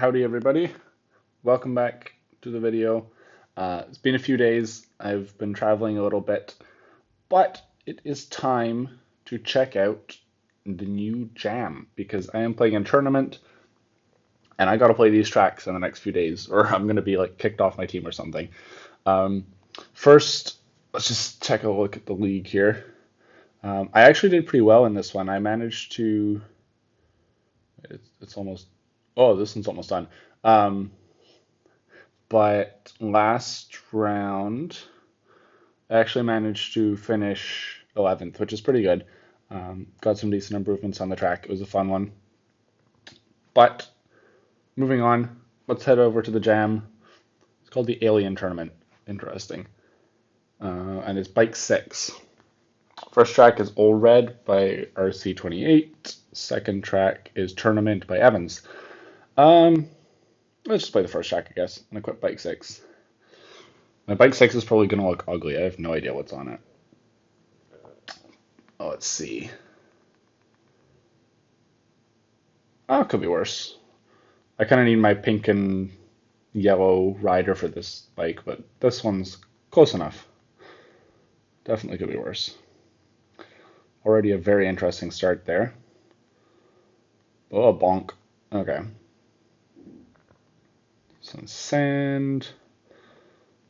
Howdy everybody, welcome back to the video. It's been a few days, I've been traveling a little bit, but it is time to check out the new Jam because I am playing a tournament and I gotta play these tracks in the next few days or I'm gonna be like kicked off my team or something. Um, First, let's just take a look at the league here. I actually did pretty well in this one. I managed to, it's almost, oh, this one's almost done. Um, But last round, I actually managed to finish 11th, which is pretty good. Got some decent improvements on the track. It was a fun one. But moving on, let's head over to the Jam. It's called the Alien Tournament. Interesting. And it's bike 6. First track is Old Red by RC28. Second track is Tournament by Evans. Um, let's just play the first track, I guess, and equip bike 6. My bike 6 is probably going to look ugly. I have no idea what's on it. Oh, let's see. Oh, it could be worse. I kind of need my pink and yellow rider for this bike, but this one's close enough. Definitely could be worse. Already a very interesting start there. Oh, bonk. Okay. Some sand.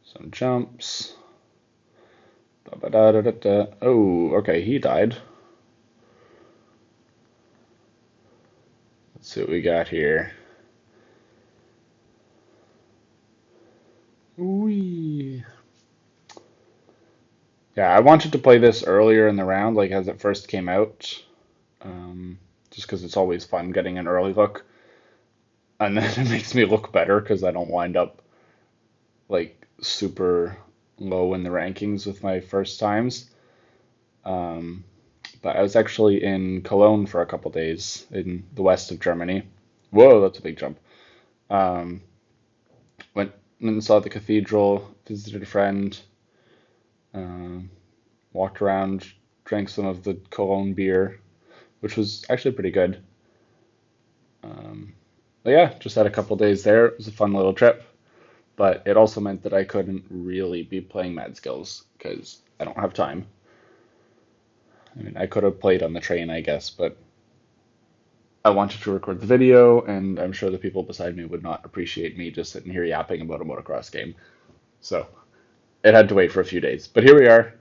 Some jumps. Da-ba-da-da-da-da. Oh, okay, he died. Let's see what we got here. Whee. Yeah, I wanted to play this earlier in the round, like as it first came out, just because it's always fun getting an early look. And then it makes me look better because I don't wind up like super low in the rankings with my first times. Um, but I was actually in Cologne for a couple days in the west of Germany. Whoa, that's a big jump. Um, went and saw the cathedral, visited a friend, um, walked around, drank some of the Cologne beer, which was actually pretty good. Um, but yeah, just had a couple days there. It was a fun little trip, but it also meant that I couldn't really be playing Mad Skills because I don't have time. I mean, I could have played on the train, I guess, but I wanted to record the video, and I'm sure the people beside me would not appreciate me just sitting here yapping about a motocross game. So it had to wait for a few days. But here we are.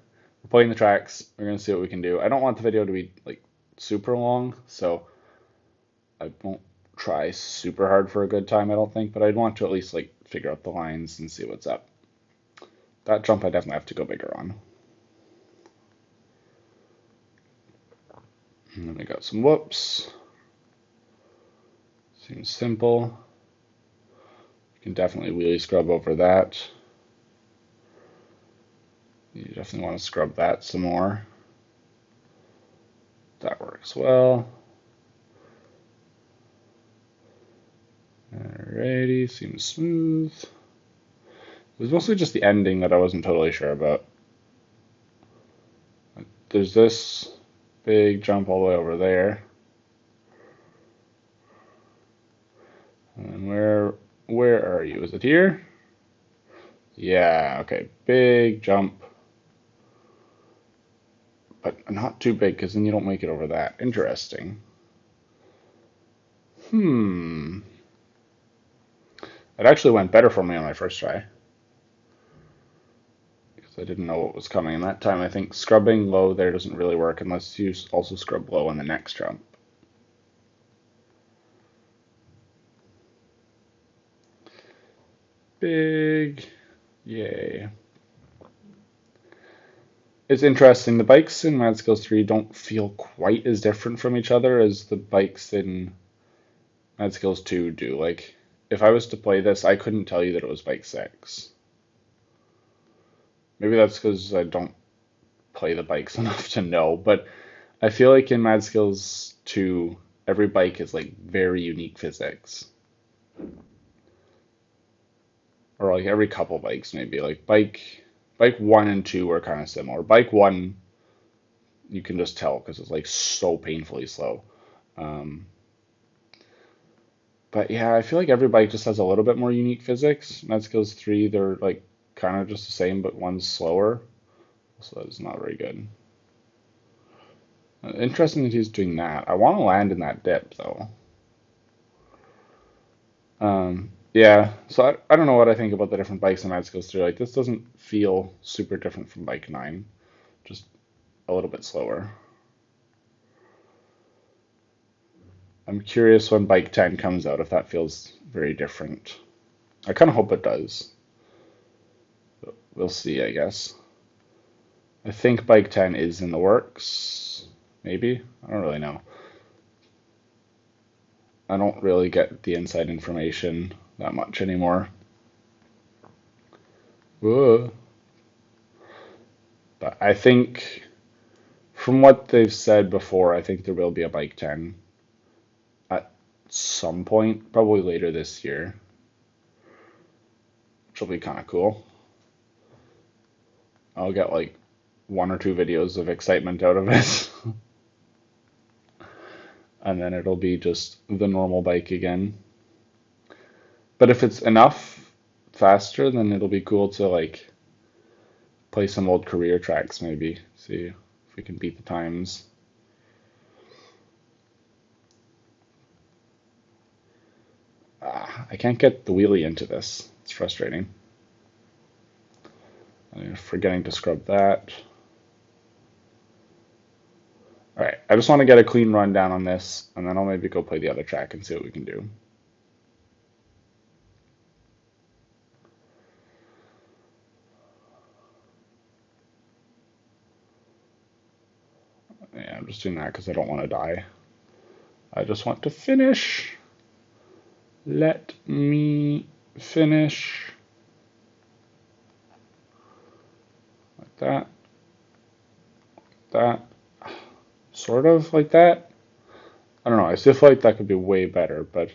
We're playing the tracks. We're gonna see what we can do. I don't want the video to be like super long, so I won't try super hard for a good time, I don't think, but I'd want to at least like figure out the lines and see what's up. That jump I definitely have to go bigger on. And then we got some whoops. Seems simple. You can definitely wheelie scrub over that. You definitely want to scrub that some more. That works well. Alrighty, seems smooth. It was mostly just the ending that I wasn't totally sure about. There's this big jump all the way over there. And where are you? Is it here? Yeah, okay. Big jump. But not too big because then you don't make it over that. Interesting. It actually went better for me on my first try. Because I didn't know what was coming. And that time I think scrubbing low there doesn't really work unless you also scrub low on the next jump. Big. Yay. It's interesting. The bikes in Mad Skills 3 don't feel quite as different from each other as the bikes in Mad Skills 2 do. Like, if I was to play this, I couldn't tell you that it was bike 6. Maybe that's because I don't play the bikes enough to know, but I feel like in Mad Skills 2, every bike is like very unique physics. Or like every couple bikes maybe. Like bike 1 and 2 are kind of similar. Bike 1 you can just tell because it's like so painfully slow. Um, But yeah, I feel like every bike just has a little bit more unique physics. Mezco's 3, they're like kind of just the same, but one's slower. So that's not very good. Interesting that he's doing that. I want to land in that dip though. Yeah, so I don't know what I think about the different bikes and Meds goes through. Like this doesn't feel super different from bike 9, just a little bit slower. I'm curious when bike 10 comes out if that feels very different. I kind of hope it does. We'll see, I guess. I think bike 10 is in the works. Maybe? I don't really know. I don't really get the inside information that much anymore. Whoa. But I think from what they've said before, I think there will be a bike 10 at some point, probably later this year, which will be kind of cool. I'll get like 1 or 2 videos of excitement out of it, and then it'll be just the normal bike again. But if it's enough faster, then it'll be cool to like play some old career tracks maybe, see if we can beat the times. I can't get the wheelie into this. It's frustrating. I'm forgetting to scrub that. All right, I just want to get a clean rundown on this, and then I'll maybe go play the other track and see what we can do. Yeah, I'm just doing that because I don't want to die. I just want to finish. Let me finish. Like that. That. Sort of like that. I don't know. I still feel like that could be way better, but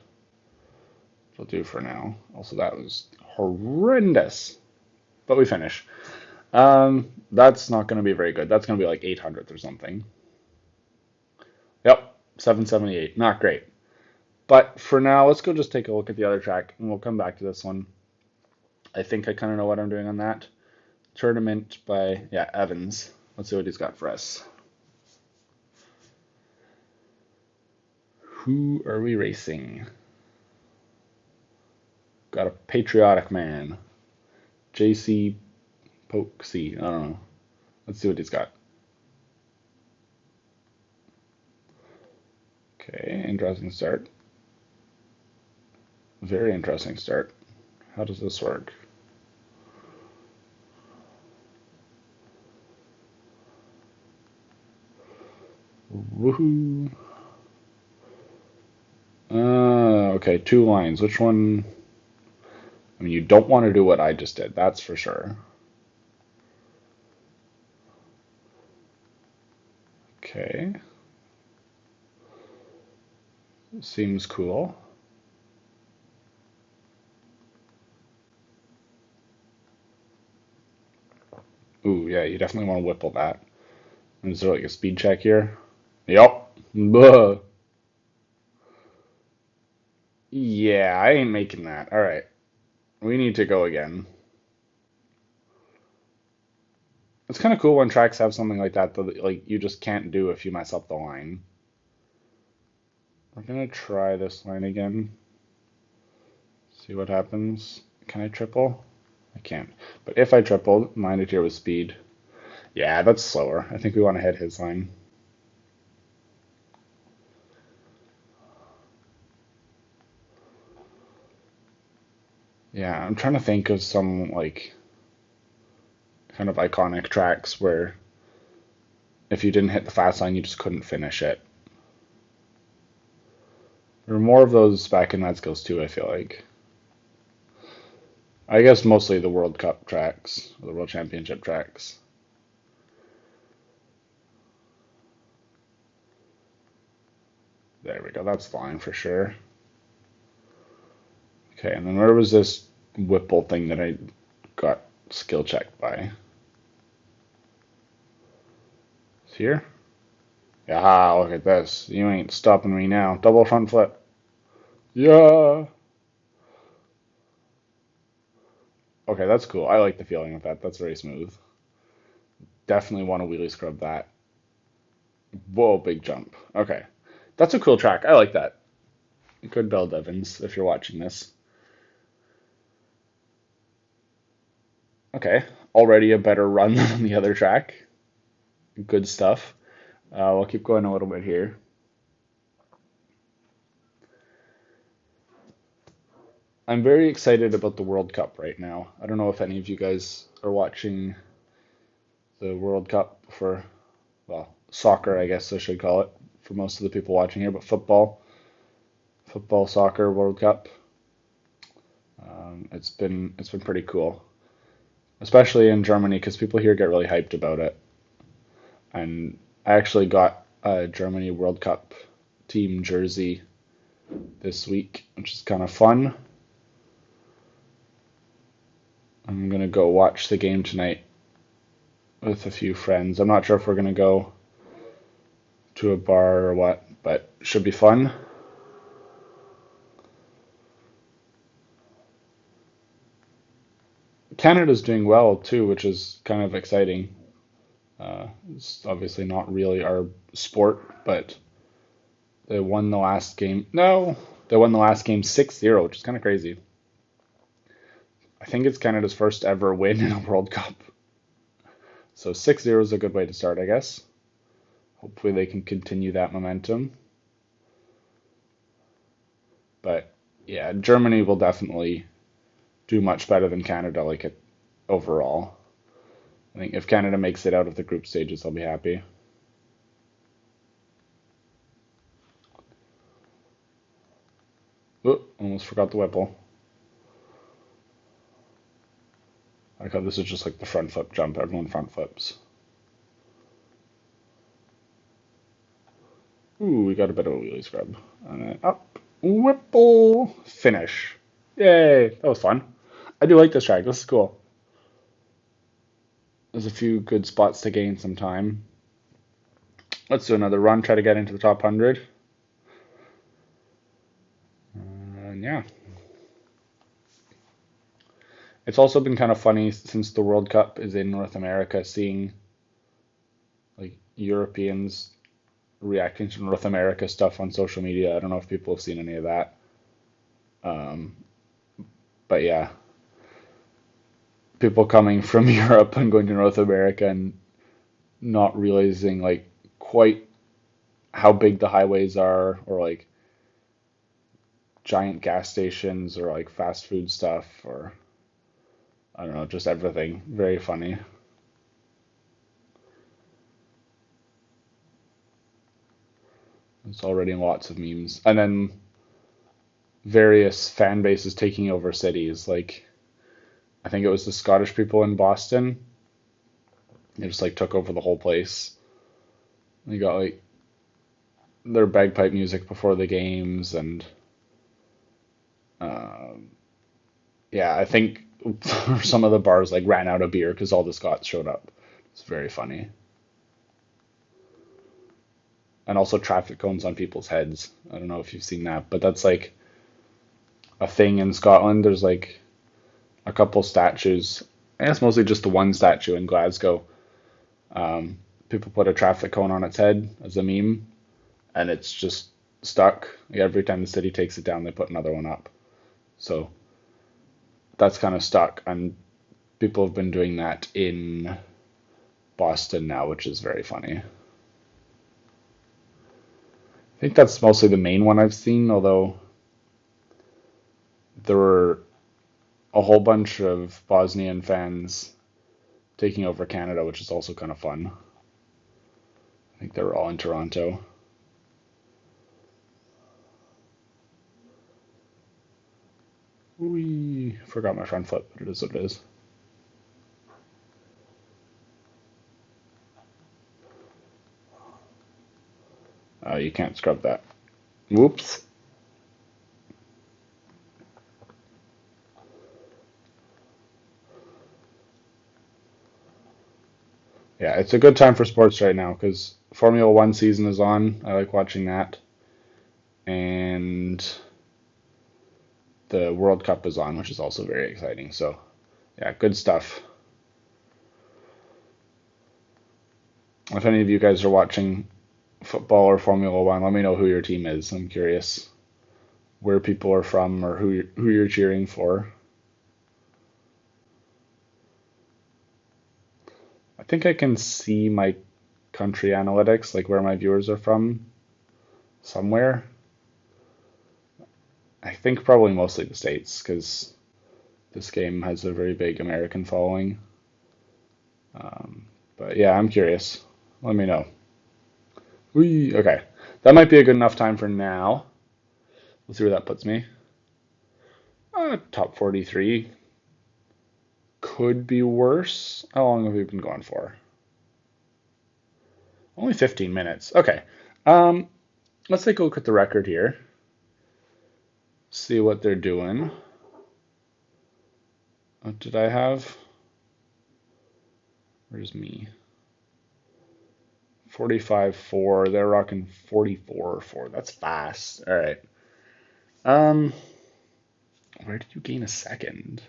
it'll do for now. Also, that was horrendous. But we finish. That's not going to be very good. That's going to be like 800th or something. Yep, 778. Not great. But for now, let's go just take a look at the other track, and we'll come back to this one. I think I kind of know what I'm doing on that. Tournament by, yeah, Evans. Let's see what he's got for us. Who are we racing? Got a patriotic man. JC Pokesy. I don't know. Let's see what he's got. Okay, interesting start. Very interesting start. How does this work? Woohoo! Okay, 2 lines. Which one? I mean, you don't want to do what I just did, that's for sure. Okay. Seems cool. Ooh, yeah, you definitely want to whipple that. Is there like a speed check here? Yup. Buh. Yeah, I ain't making that. All right. We need to go again. It's kind of cool when tracks have something like that that like you just can't do if you mess up the line. We're gonna try this line again. See what happens. Can I triple? I can't. But if I triple, minded here with speed. Yeah, that's slower. I think we want to hit his line. Yeah, I'm trying to think of some like kind of iconic tracks where if you didn't hit the fast line, you just couldn't finish it. There were more of those back in Mad Skills too, I feel like. I guess mostly the World Cup tracks, or the World Championship tracks. There we go, that's fine for sure. Okay, and then where was this Whipple thing that I got skill checked by? It's here? Yeah, look at this. You ain't stopping me now. Double front flip. Yeah. Okay, that's cool. I like the feeling of that. That's very smooth. Definitely want to wheelie scrub that. Whoa, big jump. Okay. That's a cool track. I like that. Good Bell Devons, if you're watching this. Okay. Already a better run than the other track. Good stuff. We'll keep going a little bit here. I'm very excited about the World Cup right now. I don't know if any of you guys are watching the World Cup for, well, soccer, I guess I should call it, for most of the people watching here, but football, soccer, World Cup. It's been pretty cool, especially in Germany because people here get really hyped about it. And I actually got a Germany World Cup team jersey this week, which is kind of fun. I'm gonna go watch the game tonight with a few friends. I'm not sure if we're gonna go to a bar or what, but should be fun. Canada's doing well too, which is kind of exciting. It's obviously not really our sport, but they won the last game. No, they won the last game 6-0, which is kind of crazy. I think it's Canada's first ever win in a World Cup. So 6-0 is a good way to start, I guess. Hopefully they can continue that momentum. But yeah, Germany will definitely do much better than Canada, like it overall. I think if Canada makes it out of the group stages, I'll be happy. Oh, almost forgot the Whipple. I thought this is just like the front flip jump. Everyone front flips. Ooh, we got a bit of a wheelie scrub. And then up. Whipple. Finish. Yay. That was fun. I do like this track. This is cool. There's a few good spots to gain some time. Let's do another run. Try to get into the top 100. And yeah. It's also been kind of funny since the World Cup is in North America, seeing like Europeans reacting to North America stuff on social media. I don't know if people have seen any of that. Um, but yeah, people coming from Europe and going to North America and not realizing like quite how big the highways are, or like giant gas stations, or like fast food stuff, or I don't know, just everything. Very funny. It's already in lots of memes. And then various fan bases taking over cities. Like I think it was the Scottish people in Boston. They just like took over the whole place. They got like their bagpipe music before the games, and um, yeah, I think some of the bars like ran out of beer because all the Scots showed up. It's very funny. And also traffic cones on people's heads. I don't know if you've seen that, but that's like a thing in Scotland. There's like a couple statues. I guess mostly just the one statue in Glasgow. Um, People put a traffic cone on its head as a meme, and it's just stuck. Like, every time the city takes it down, they put another one up. So that's kind of stuck, and people have been doing that in Boston now, which is very funny. I think that's mostly the main one I've seen, although there were a whole bunch of Bosnian fans taking over Canada, which is also kind of fun. I think they were all in Toronto. We forgot my front flip, but it is what it is. You can't scrub that. Whoops. Yeah, it's a good time for sports right now because Formula One season is on. I like watching that. And the World Cup is on, which is also very exciting. So, yeah, good stuff. If any of you guys are watching football or Formula One, let me know who your team is. I'm curious where people are from or who you're cheering for. I think I can see my country analytics, like where my viewers are from, somewhere. I think probably mostly the States, because this game has a very big American following. But yeah, I'm curious. Let me know. Whee! Okay, that might be a good enough time for now. Let's see where that puts me. Top 43. Could be worse. How long have we been going for? Only 15 minutes. Okay. Um, let's take a look at the record here. See what they're doing. What did I have? Where's me? 45-4. They're rocking 44-4. That's fast. All right. Um, where did you gain a second?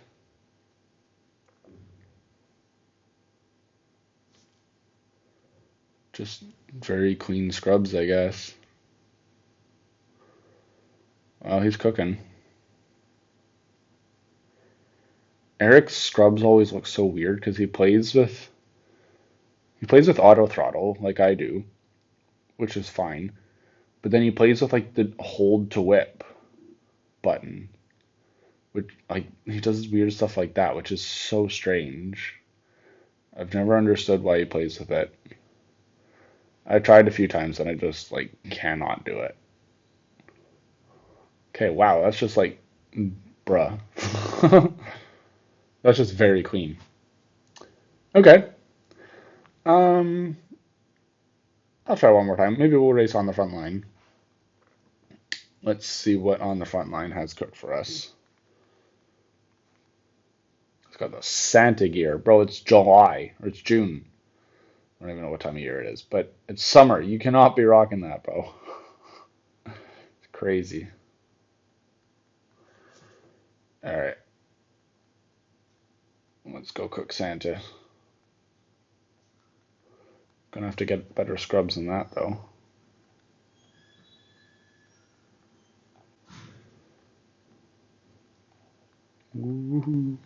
Just very clean scrubs, I guess. Well, he's cooking. Eric's scrubs always look so weird because he plays with auto throttle like I do, which is fine. But then he plays with like the hold to whip button, which like he does weird stuff like that, which is so strange. I've never understood why he plays with it. I tried a few times and I just like cannot do it. Okay, wow, that's just like bruh. That's just very clean. Okay. Um I'll try one more time. Maybe we'll race on the front line. Let's see what on the front line has cooked for us. It's got the Santa gear. Bro, it's July or it's June. I don't even know what time of year it is, but it's summer. You cannot be rocking that, bro. It's crazy. All right, let's go cook Santa. Gonna have to get better scrubs than that, though. Woohoo.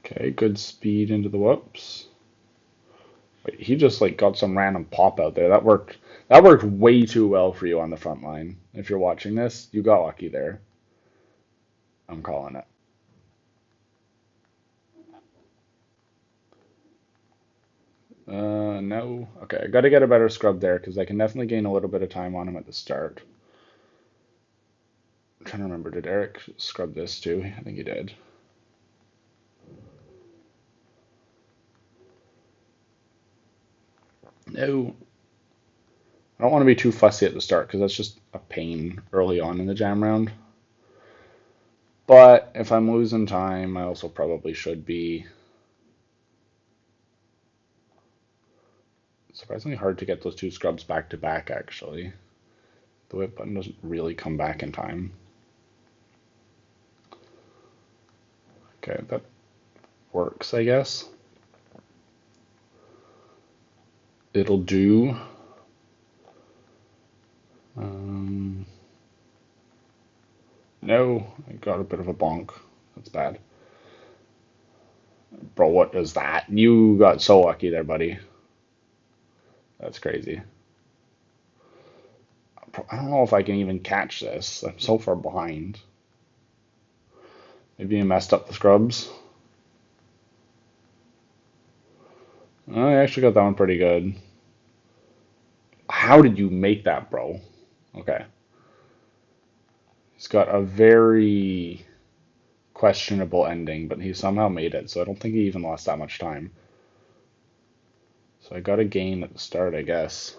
Okay, good speed into the whoops. Wait, he just like got some random pop out there. That worked. That worked way too well for you on the front line. If you're watching this, you got lucky there. I'm calling it. No. Okay, I gotta get a better scrub there because I can definitely gain a little bit of time on him at the start. I'm trying to remember, did Eric scrub this too? I think he did. No. I don't want to be too fussy at the start because that's just a pain early on in the jam round. But if I'm losing time, I also probably should be. Surprisingly hard to get those two scrubs back to back, actually. The whip button doesn't really come back in time. Okay, that works, I guess. It'll do. No, I got a bit of a bonk. That's bad. Bro, what is that? You got so lucky there, buddy. That's crazy. I don't know if I can even catch this. I'm so far behind. Maybe you messed up the scrubs. I actually got that one pretty good. How did you make that, bro? Okay. He's got a very questionable ending, but he somehow made it, so I don't think he even lost that much time. So I got a gain at the start, I guess.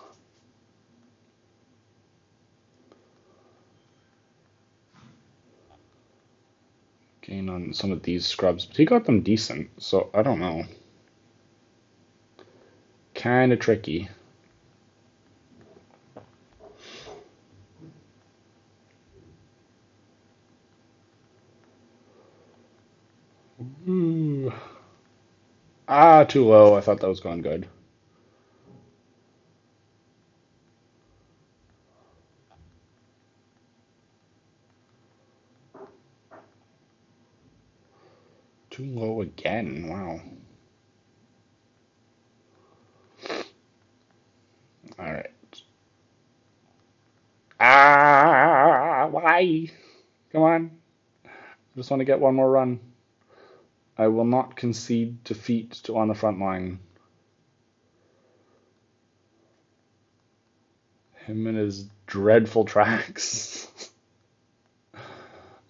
Gain on some of these scrubs, but he got them decent, so I don't know. Kind of tricky. Ooh. Ah, too low. I thought that was going good. Too low again. Wow. All right. Ah, why? Come on. I just want to get one more run. I will not concede defeat to on the front line. Him and his dreadful tracks.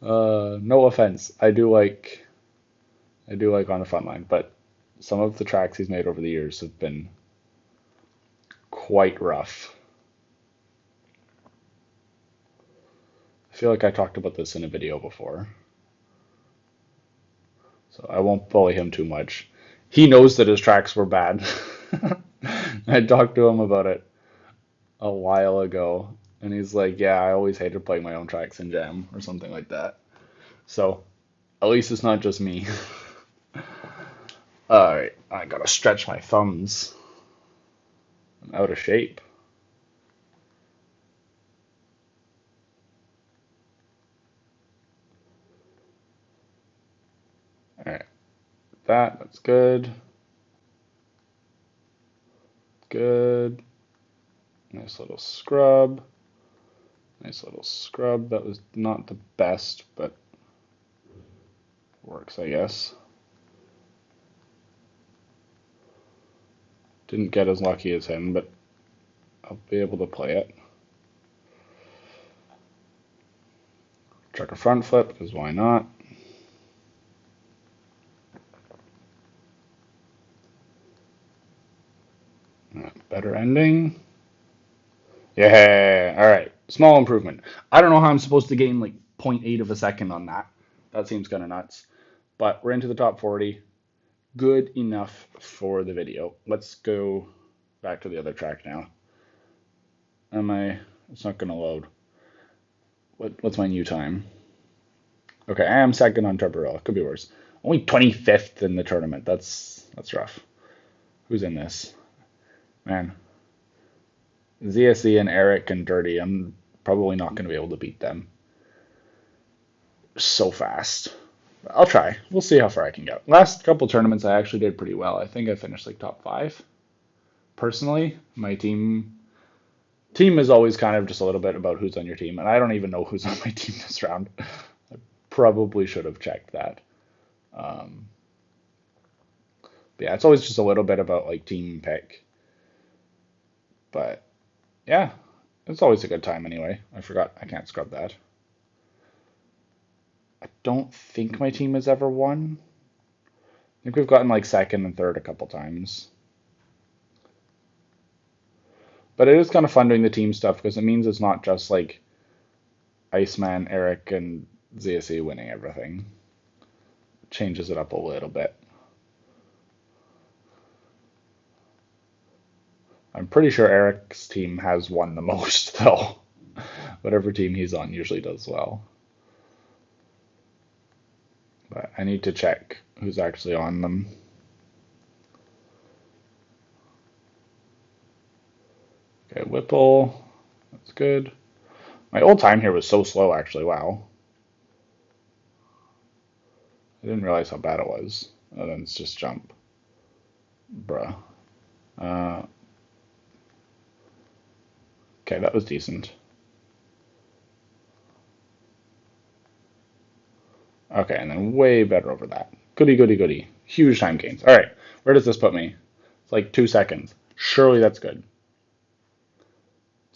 No offense. I do like on the front line, but some of the tracks he's made over the years have been quite rough. I feel like I talked about this in a video before, so I won't bully him too much. He knows that his tracks were bad. I talked to him about it a while ago, and he's like, "Yeah, I always hated playing my own tracks in Jam or something like that." So at least it's not just me. All right, I gotta stretch my thumbs. I'm out of shape. All right, that's good. Good. Nice little scrub. Nice little scrub. That was not the best, but works, I guess. Didn't get as lucky as him, but I'll be able to play it. Check a front flip, because why not? Better ending. Yeah, all right. Small improvement. I don't know how I'm supposed to gain like zero point 0.8 of a second on that. That seems kind of nuts. But we're into the top 40. Good enough for the video. Let's go back to the other track now. It's not going to load. What's my new time? Okay, I am second on Turbarella. Could be worse. Only 25th in the tournament. That's rough. Who's in this? Man, ZSE and Eric and Dirty. I'm probably not going to be able to beat them so fast. I'll try. We'll see how far I can go. Last couple tournaments, I actually did pretty well. I think I finished like top 5. Personally, my team is always kind of just a little bit about who's on your team, and I don't even know who's on my team this round. I probably should have checked that. Um, but yeah, it's always just a little bit about like team pick. But yeah, it's always a good time anyway. I forgot I can't scrub that. I don't think my team has ever won. I think we've gotten like second and third a couple times. But it is kind of fun doing the team stuff because it means it's not just like Iceman, Eric, and ZSE winning everything. It changes it up a little bit. I'm pretty sure Eric's team has won the most, though. Whatever team he's on usually does well. But I need to check who's actually on them. Okay, Whipple. That's good. My old time here was so slow, actually. Wow. I didn't realize how bad it was. Oh, then it's just jump. Bruh. Uh, okay, that was decent. Okay, and then way better over that. Goody, goody, goody. Huge time gains. All right, where does this put me? It's like 2 seconds. Surely that's good.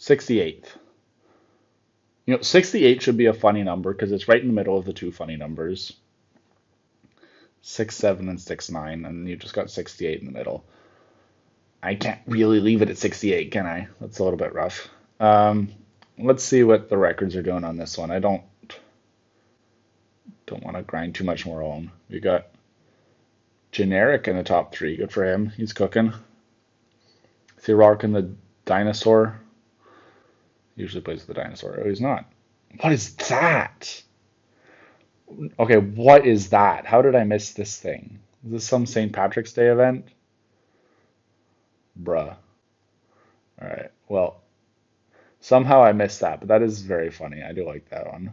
68th. 68 should be a funny number because it's right in the middle of the two funny numbers. 6, 7, and 6, 9, and you just got 68 in the middle. I can't really leave it at 68, can I? That's a little bit rough. Let's see what the records are doing on this one. I don't want to grind too much more on. We got Generic in the top 3. Good for him. He's cooking. Theorark in the Dinosaur. He usually plays with the Dinosaur. Oh, he's not. What is that? Okay, what is that? How did I miss this thing? Is this some St. Patrick's Day event? Bruh. All right. Well, somehow I missed that, but that is very funny. I do like that one.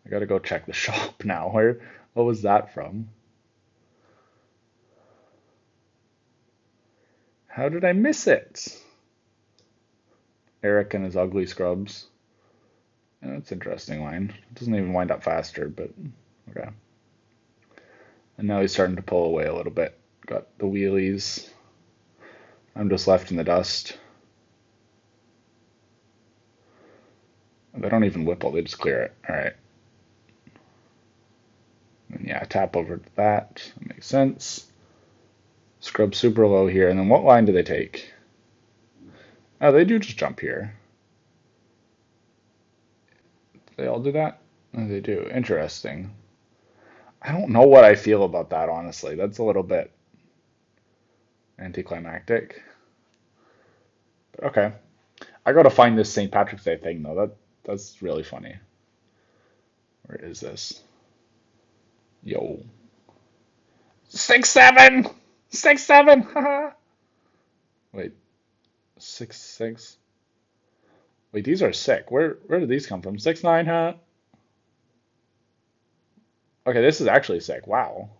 I gotta go check the shop now. What was that from? How did I miss it? Eric and his ugly scrubs. Yeah, that's an interesting line. It doesn't even wind up faster, but okay. And now he's starting to pull away a little bit. Got the wheelies. I'm just left in the dust. They don't even whipple, they just clear it. All right. And yeah, tap over to that. That makes sense. Scrub super low here. And then what line do they take? Oh, they do just jump here. They all do that? Oh, they do. Interesting. I don't know what I feel about that, honestly. That's a little bit anticlimactic. But okay. I gotta find this St. Patrick's Day thing though. That's really funny. Where is this? Yo. 6-7! 6-7! Haha. Wait, 6-6. Wait, these are sick. Where did these come from? 6-9, huh? Okay, this is actually sick. Wow.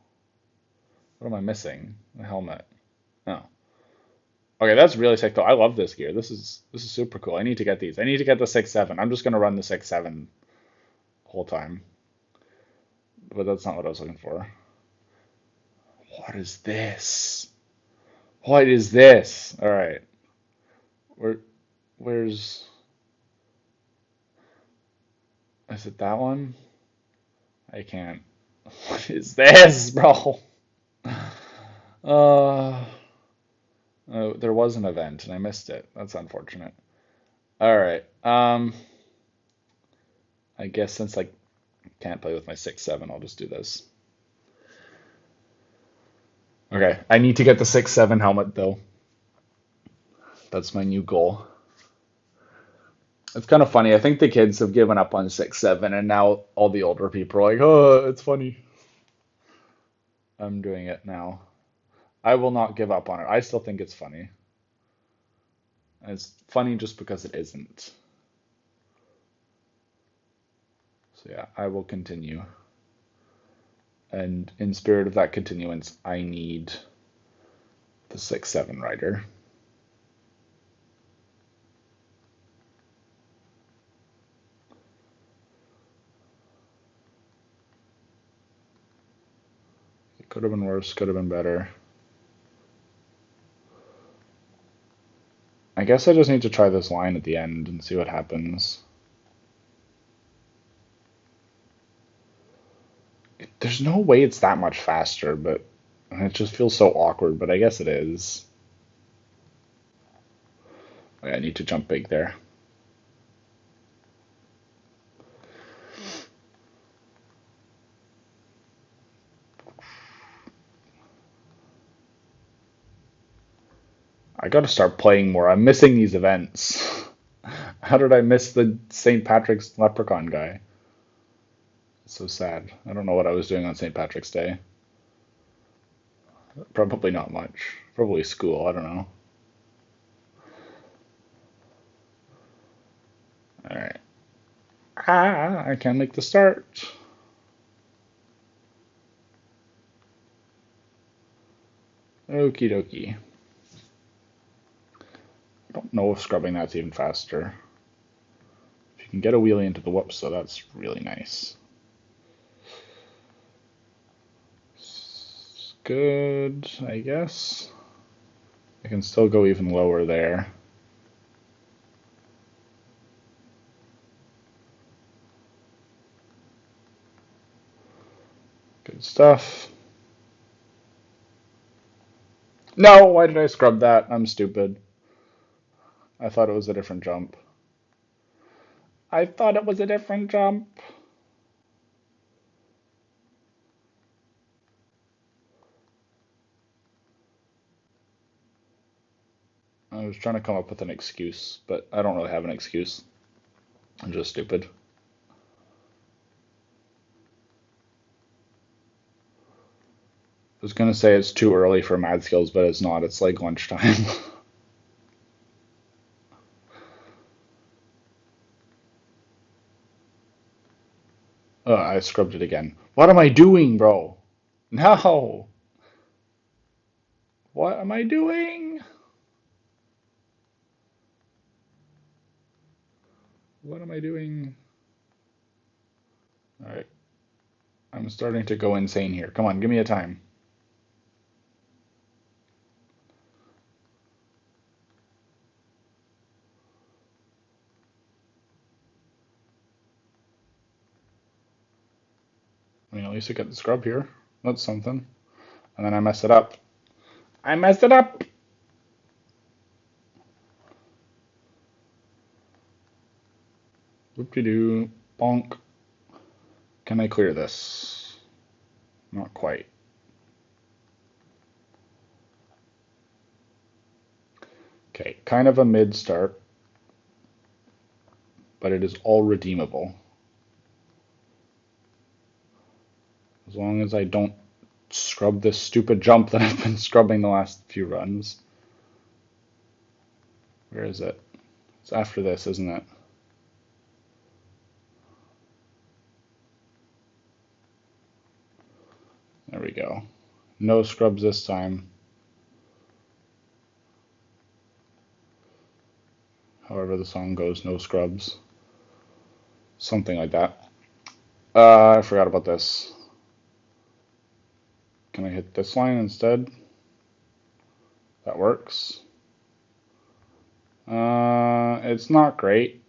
What am I missing? The helmet. Oh. Okay, that's really sick though. I love this gear. This is super cool. I need to get these. I need to get the 6-7. I'm just gonna run the 6-7 whole time. But that's not what I was looking for. What is this? What is this? All right. Where where's is it that one? I can't. What is this, bro? Uh, there was an event and I missed it. That's unfortunate. All right. I guess since I can't play with my 6-7, I'll just do this. Okay. I need to get the 6-7 helmet though. That's my new goal. It's kind of funny. I think the kids have given up on 6-7, and now all the older people are like, "Oh, it's funny." I'm doing it now. I will not give up on it. I still think it's funny. It's funny just because it isn't. So yeah, I will continue. And in spirit of that continuance, I need the 6-7 rider. It could have been worse, could have been better. I guess I just need to try this line at the end and see what happens. There's no way it's that much faster, but it just feels so awkward, but I guess it is. Okay, I need to jump big there. I gotta start playing more. I'm missing these events. How did I miss the St. Patrick's Leprechaun guy? It's so sad. I don't know what I was doing on St. Patrick's Day. Probably not much. Probably school. I don't know. All right. I can't make the start. Okie dokie. I don't know if scrubbing that's even faster. If you can get a wheelie into the whoops, so that's really nice. It's good, I guess. I can still go even lower there. Good stuff. No, why did I scrub that? I'm stupid. I thought it was a different jump. I thought it was a different jump. I was trying to come up with an excuse, but I don't really have an excuse. I'm just stupid. I was gonna say it's too early for mad skills, but it's not. It's like lunchtime. I scrubbed it again. What am I doing, bro? No! What am I doing? What am I doing? Alright, I'm starting to go insane here. Come on, give me a time. I mean, at least I got the scrub here. That's something. And then I messed it up. I messed it up! Whoop-de-doo. Bonk. Can I clear this? Not quite. Okay, kind of a mid start, but it is all redeemable. As long as I don't scrub this stupid jump that I've been scrubbing the last few runs. Where is it? It's after this, isn't it? There we go. No scrubs this time. However the song goes, no scrubs. Something like that. I forgot about this. Can I hit this line instead? That works. It's not great.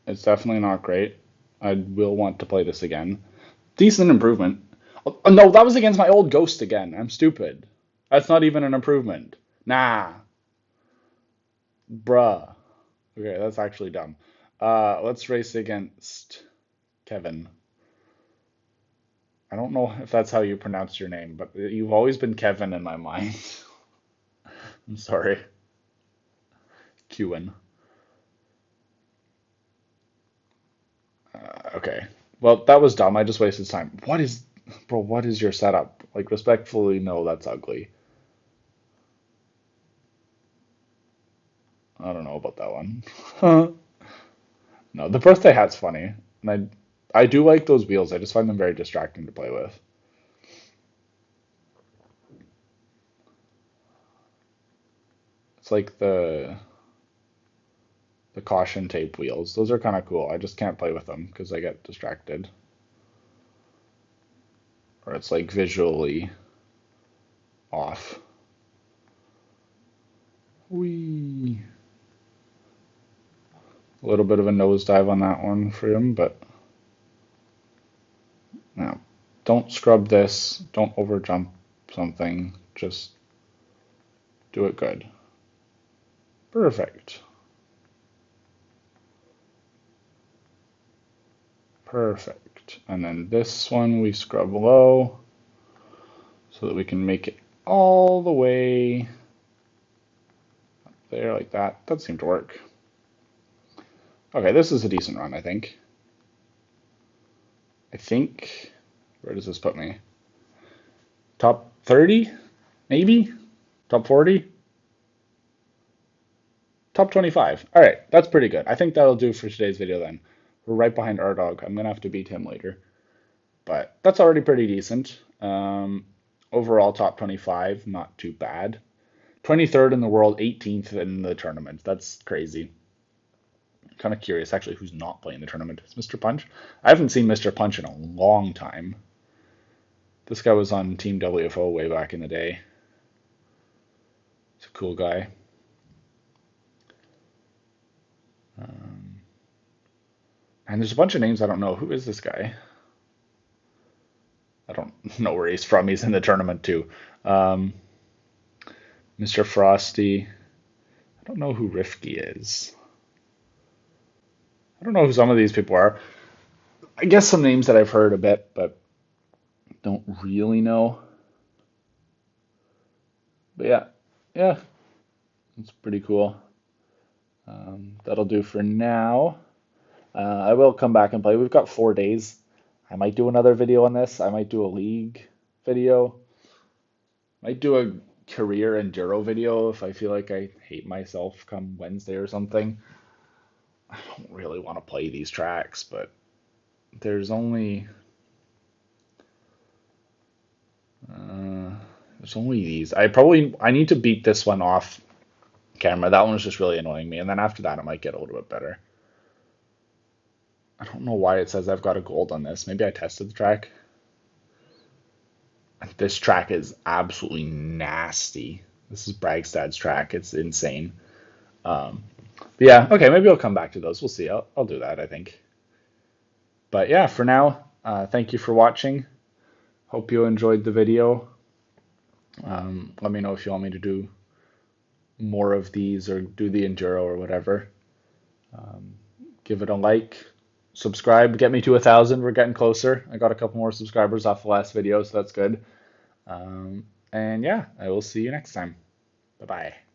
It's definitely not great. I will want to play this again. Decent improvement. Oh, no, that was against my old ghost again. I'm stupid. That's not even an improvement. Nah. Bruh. Okay, that's actually dumb. Let's race against Kevin. I don't know if that's how you pronounce your name, but you've always been Kevin in my mind. I'm sorry. Qin. Okay. Well, that was dumb. I just wasted time. Bro, what is your setup? Like, respectfully, no, that's ugly. I don't know about that one. No, the birthday hat's funny. And I do like those wheels. I just find them very distracting to play with. It's like the caution tape wheels. Those are kind of cool. I just can't play with them because I get distracted. Or it's like visually off. Whee! A little bit of a nosedive on that one for him, but no. Don't scrub this. Don't overjump something. Just do it good. Perfect. Perfect. And then this one we scrub low so that we can make it all the way up there like that. That seemed to work. Okay, this is a decent run, I think. Where does this put me? Top 30? Maybe? Top 40? Top 25. All right, that's pretty good. I think that'll do for today's video then. We're right behind Ardog. I'm gonna have to beat him later, but that's already pretty decent. Overall, top 25, not too bad. 23rd in the world, 18th in the tournament. That's crazy. Kind of curious, actually, who's not playing the tournament. Is Mr. Punch? I haven't seen Mr. Punch in a long time. This guy was on Team WFO way back in the day. He's a cool guy. And there's a bunch of names I don't know. Who is this guy? I don't know where he's from. He's in the tournament too. Um, Mr. Frosty. I don't know who Rifki is. I don't know who some of these people are. I guess some names that I've heard a bit, but don't really know. But yeah, it's pretty cool. That'll do for now. I will come back and play. We've got 4 days. I might do another video on this. I might do a league video. Might do a career enduro video if I feel like I hate myself come Wednesday or something. I don't really want to play these tracks, but there's only uh, there's only these. I need to beat this one off camera. That one was just really annoying me, and then after that it might get a little bit better. I don't know why it says I've got a gold on this. Maybe I tested the track. This track is absolutely nasty. This is Bragstad's track. It's insane. Um, but yeah, okay, maybe I'll come back to those. We'll see. I'll do that, I think. But yeah, for now, thank you for watching. Hope you enjoyed the video. Let me know if you want me to do more of these or do the enduro or whatever. Give it a like, subscribe, get me to 1,000. We're getting closer. I got a couple more subscribers off the last video, so that's good. And yeah, I will see you next time. Bye bye.